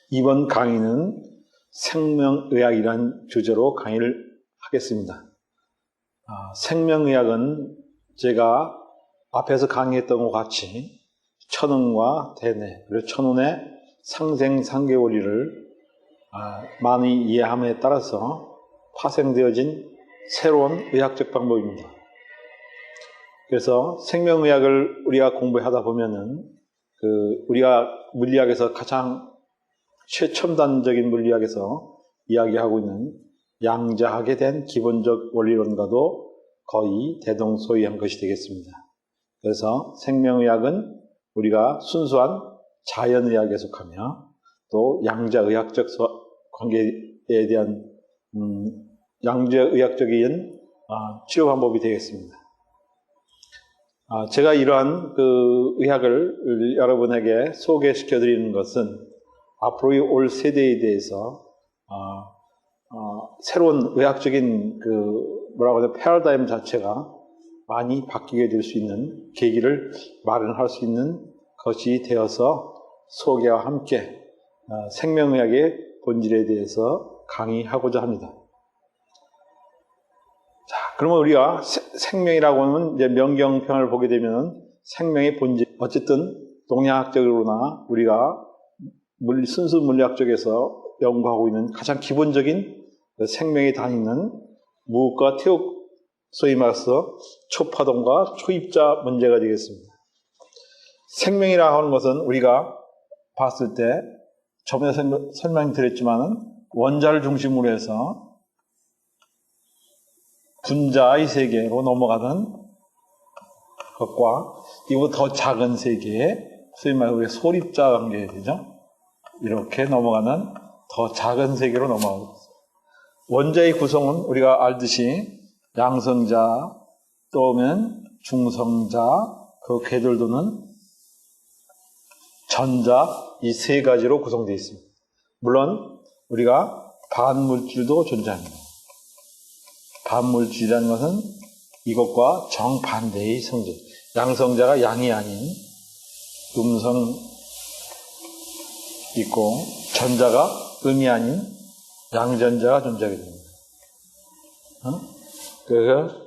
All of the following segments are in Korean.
이번 강의는 생명의학이라는 주제로 강의를 하겠습니다. 생명의학은 제가 앞에서 강의했던 것과 같이 천운과 대뇌, 그리고 천운의 상생상계 원리를 많이 이해함에 따라서 파생되어진 새로운 의학적 방법입니다. 그래서 생명의학을 우리가 공부하다 보면은 우리가 물리학에서 가장 최첨단적인 물리학에서 이야기하고 있는 양자학에 대한 기본적 원리론과도 거의 대동소이한 것이 되겠습니다. 그래서 생명의학은 우리가 순수한 자연의학에 속하며 또 양자의학적 관계에 대한 양자의학적인 치료 방법이 되겠습니다. 제가 이러한 의학을 여러분에게 소개시켜 드리는 것은 앞으로의 올 세대에 대해서 새로운 의학적인 패러다임 자체가 많이 바뀌게 될 수 있는 계기를 마련할 수 있는 것이 되어서 소개와 함께 생명의학의 본질에 대해서 강의하고자 합니다. 자, 그러면 우리가 생명이라고 하면 이제 명경편을 보게 되면 생명의 본질, 어쨌든 동양학적으로나 우리가 순수 물리학 쪽에서 연구하고 있는 가장 기본적인 생명의 단위는 무극과 태극, 소위 말해서 초파동과 초입자 문제가 되겠습니다. 생명이라고 하는 것은 우리가 봤을 때 저번에 설명드렸지만은 원자를 중심으로 해서 분자의 세계로 넘어가는 것과 이보다 더 작은 세계, 소위 말해서 우리가 소립자 관계에 되죠. 이렇게 넘어가는 더 작은 세계로 넘어가고 있습니다. 원자의 구성은 우리가 알듯이 양성자, 또는 중성자, 그 궤돌도는 전자, 이 세 가지로 구성되어 있습니다. 물론 우리가 반물질도 존재합니다. 반물질이라는 것은 이것과 정반대의 성질. 양성자가 양이 아닌 음성 있고 전자가 음이 아닌 양전자가 존재하게 됩니다. 그래서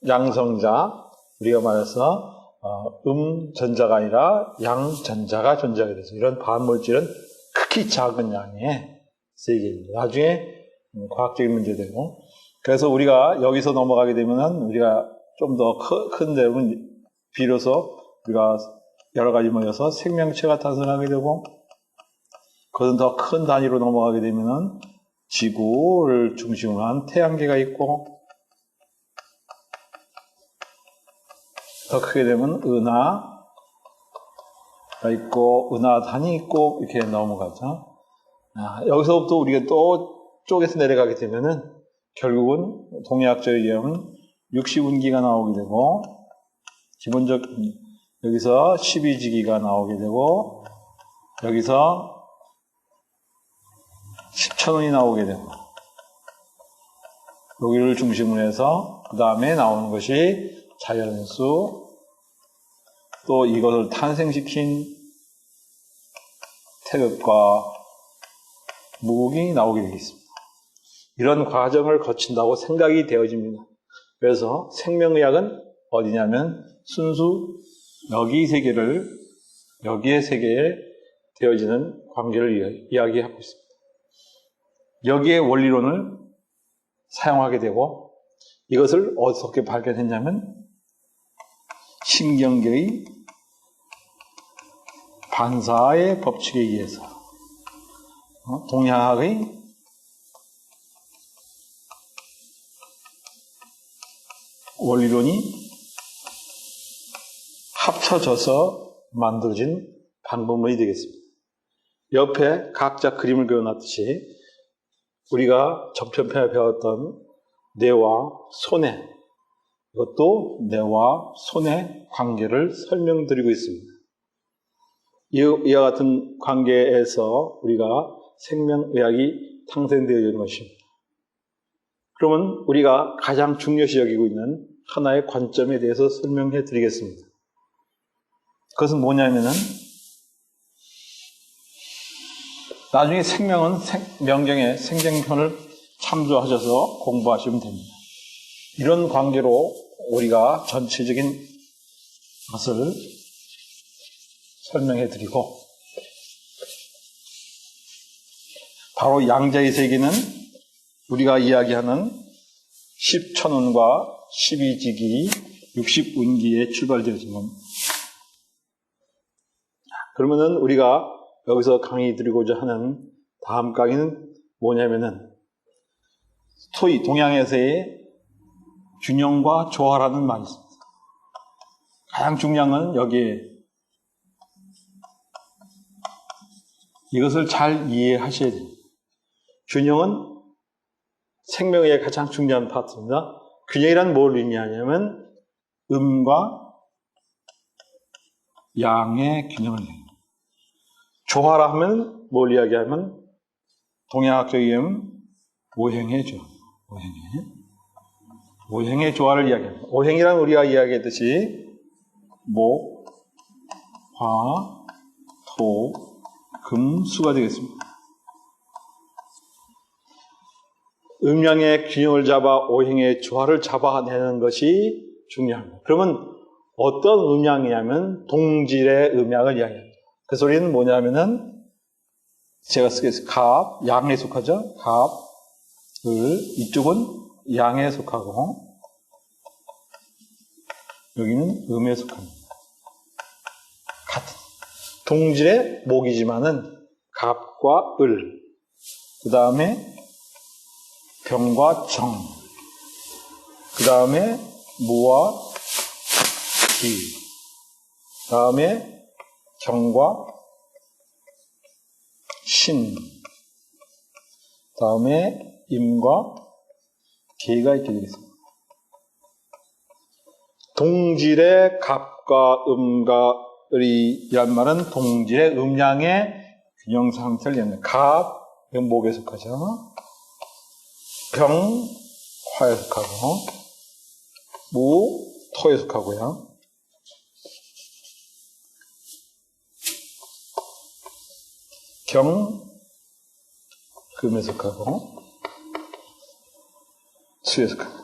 양성자, 우리가 말해서 전자가 아니라 양전자가 존재하게 되죠. 이런 반물질은 극히 작은 양의 세계입니다. 나중에 과학적인 문제되고, 그래서 우리가 여기서 넘어가게 되면은 우리가 좀 더 큰 데는 비로소 우리가 여러 가지 모여서 생명체가 탄생하게 되고, 그것은 더 큰 단위로 넘어가게 되면은 지구를 중심으로 한 태양계가 있고, 더 크게 되면 은하가 있고, 은하단이 있고, 이렇게 넘어가죠. 여기서부터 우리가 또 쪼개서 내려가게 되면은 결국은 동의학적으로 얘기하면 60운기가 나오게 되고, 기본적, 여기서 12지기가 나오게 되고, 여기서 10천운이 나오게 되고, 여기를 중심으로 해서 그 다음에 나오는 것이 자연수, 또 이것을 탄생시킨 태극과 무극이 나오게 되겠습니다. 이런 과정을 거친다고 생각이 되어집니다. 그래서 생명의학은 어디냐면 순수 여기의 세계에 되어지는 관계를 이야기하고 있습니다. 여기에 원리론을 사용하게 되고, 이것을 어떻게 발견했냐면 신경계의 반사의 법칙에 의해서 동양학의 원리론이 합쳐져서 만들어진 방법론이 되겠습니다. 옆에 각자 그림을 그려놨듯이 우리가 전편편에 배웠던 뇌와 손의, 이것도 뇌와 손의 관계를 설명드리고 있습니다. 이와 같은 관계에서 우리가 생명의학이 탄생되어진 것입니다. 그러면 우리가 가장 중요시 여기고 있는 하나의 관점에 대해서 설명해 드리겠습니다. 그것은 뭐냐면은 나중에 생명은 명경의 생생편을 참조하셔서 공부하시면 됩니다. 이런 관계로 우리가 전체적인 것을 설명해 드리고, 바로 양자의 세계는 우리가 이야기하는 10천운과 12지기, 60운기에 출발되어진 겁니다. 그러면은 우리가 여기서 강의 드리고자 하는 다음 강의는 뭐냐면은 토이, 동양에서의 균형과 조화라는 말이 있습니다. 가장 중요한 건 여기에 이것을 잘 이해하셔야 됩니다. 균형은 생명의 가장 중요한 파트입니다. 균형이란 뭘 의미하냐면 음과 양의 균형을 얘기합니다. 조화라 하면 뭘 이야기하면 동양학적인 오행의 조화, 오행의 조화를 이야기합니다. 오행이란 우리가 이야기했듯이 목, 화, 토, 금, 수가 되겠습니다. 음양의 균형을 잡아 오행의 조화를 잡아내는 것이 중요합니다. 그러면 어떤 음양이냐면 동질의 음양을 이야기합니다. 그 소리는 뭐냐면은 제가 쓰겠습니다. 갑, 양에 속하죠. 갑, 을, 이쪽은 양에 속하고 여기는 음에 속합니다. 같은 동질의 목이지만은 갑과 을, 그 다음에 병과 정, 그 다음에 무와 기, 그 다음에 경과 신, 그 다음에 임과 계가 있게 되겠습니다. 동질의 갑과 음과 을이란 말은 동질의 음양의 균형 상태를 얘기합니다. 갑, 이건 목에 속하죠. 병, 화에 속하고, 무, 토에 속하고요. 경, 금에 속하고, 수에 속하고.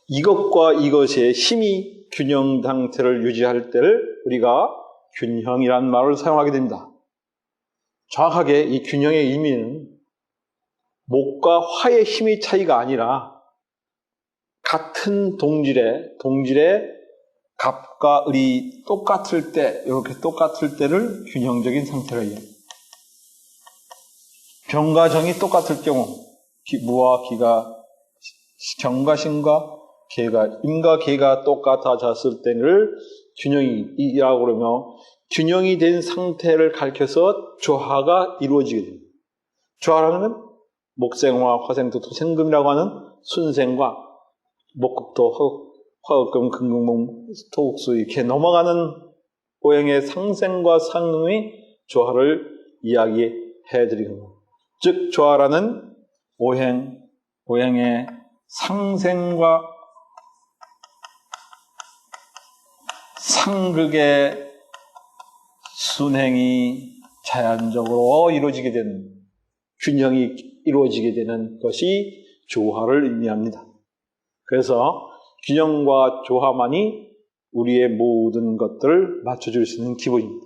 이것과 이것의 힘이 균형 상태를 유지할 때를 우리가 균형이라는 말을 사용하게 됩니다. 정확하게 이 균형의 의미는 목과 화의 힘의 차이가 아니라 같은 동질의 갑과 을이 똑같을 때, 이렇게 똑같을 때를 균형적인 상태로 얘기합니다. 병과 정이 똑같을 경우, 무와 기가, 경과 신과 계가, 임과 계가 똑같아졌을 때를 균형이라고 그러며, 균형이 된 상태를 가리켜서 조화가 이루어지게 됩니다. 조화라는 목생화, 화생토, 토생금이라고 하는 순생과 목급토, 화흑금, 금금목, 토옥수 이렇게 넘어가는 오행의 상생과 상응의 조화를 이야기해 드리고, 즉 조화라는 오행의 상생과 상극의 순행이 자연적으로 이루어지게 되는, 균형이 이루어지게 되는 것이 조화를 의미합니다. 그래서 균형과 조화만이 우리의 모든 것들을 맞춰줄 수 있는 기본입니다.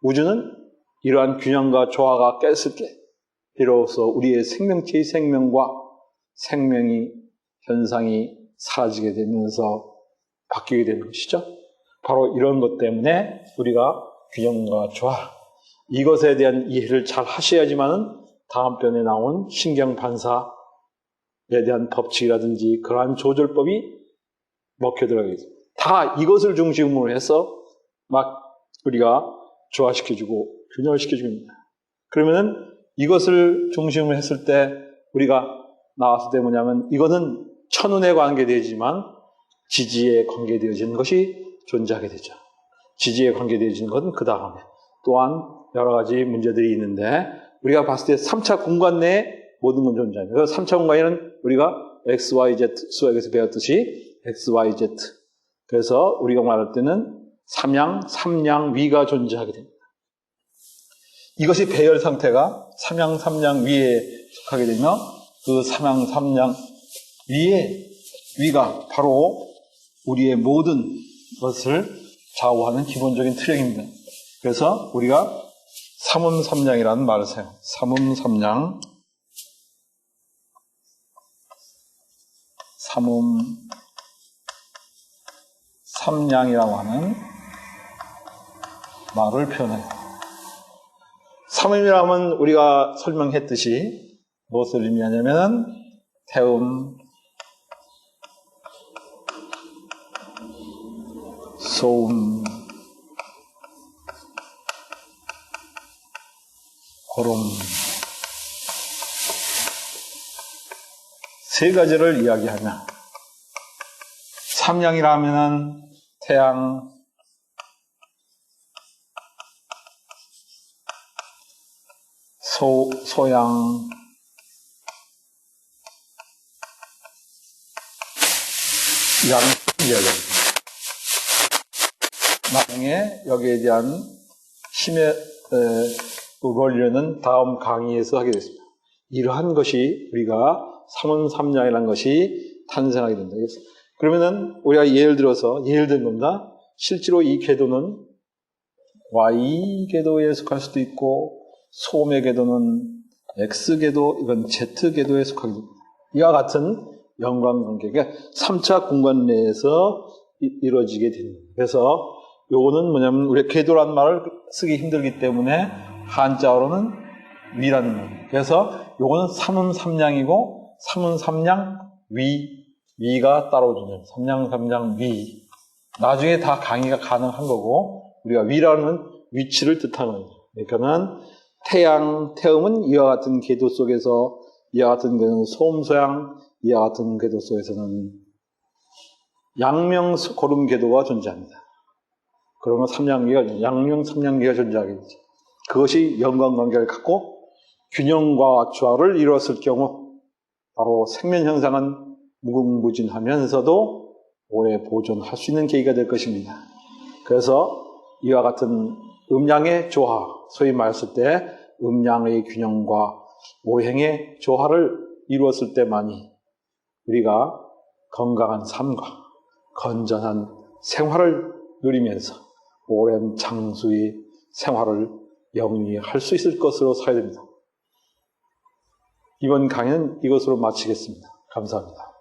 우주는 이러한 균형과 조화가 깼을 때 비로소 우리의 생명체의 생명과 생명이 현상이 사라지게 되면서 바뀌게 되는 것이죠. 바로 이런 것 때문에 우리가 균형과 조화, 이것에 대한 이해를 잘 하셔야지만은 다음 편에 나온 신경 반사에 대한 법칙이라든지 그러한 조절법이 먹혀 들어가겠습니다. 다 이것을 중심으로 해서 막 우리가 조화시켜주고 균형을 시켜줍니다. 그러면은 이것을 중심으로 했을 때 우리가 나왔을 때 뭐냐면 이거는 천운에 관계되지만 지지에 관계되어지는 것이 존재하게 되죠. 지지에 관계되어지는 것은 그 다음에 또한 여러 가지 문제들이 있는데 우리가 봤을 때 3차 공간 내에 모든 건 존재합니다. 그래서 3차 공간에는 우리가 X, Y, Z 수학에서 배웠듯이 X, Y, Z. 그래서 우리가 말할 때는 삼양 위가 존재하게 됩니다. 이것이 배열 상태가 삼양삼양 위에 속하게 되면 그 삼양삼양 위가 바로 우리의 모든 것을 좌우하는 기본적인 트랙입니다. 그래서 우리가 삼음삼량이라는 말을 사용해요. 삼음삼량, 삼음삼량이라고 하는 말을 표현해요. 삼음이라면 우리가 설명했듯이 무엇을 의미하냐면 태음, 소음, 고름 세 가지를 이야기하며 삼양이라면 태양, 소양, 양 이야기합니다. 나중에 여기에 대한 힘의 원리는 다음 강의에서 하게 됐습니다. 이러한 것이 우리가 삼음삼량이라는 것이 탄생하게 된다. 그러면은 우리가 예를 든 겁니다. 실제로 이 궤도는 Y 궤도에 속할 수도 있고 소음의 궤도는 X 궤도, 이건 Z 궤도에 속하게 됩니다. 이와 같은 연관관계가 3차 공간 내에서 이루어지게 됩니다. 그래서 요거는 뭐냐면 우리 궤도란 말을 쓰기 힘들기 때문에 한자어로는 위라는 말이에요. 그래서 요거는 삼음삼량이고 삼음삼량 위가 따라오죠. 삼량삼량 위. 나중에 다 강의가 가능한 거고 우리가 위라는 위치를 뜻하는 거예요. 그러니까는 태음은 이와 같은 궤도 속에서 이와 같은 궤도는 소음소양, 이와 같은 궤도 속에서는 양명고름 궤도가 존재합니다. 그러면 양명삼량기가 존재하게 되죠. 그것이 연관관계를 갖고 균형과 조화를 이루었을 경우 바로 생면현상은 무궁무진하면서도 오래 보존할 수 있는 계기가 될 것입니다. 그래서 이와 같은 음양의 조화, 소위 말했을 때 음양의 균형과 오행의 조화를 이루었을 때만이 우리가 건강한 삶과 건전한 생활을 누리면서 오랜 장수의 생활을 영위할 수 있을 것으로 사야 됩니다. 이번 강의는 이것으로 마치겠습니다. 감사합니다.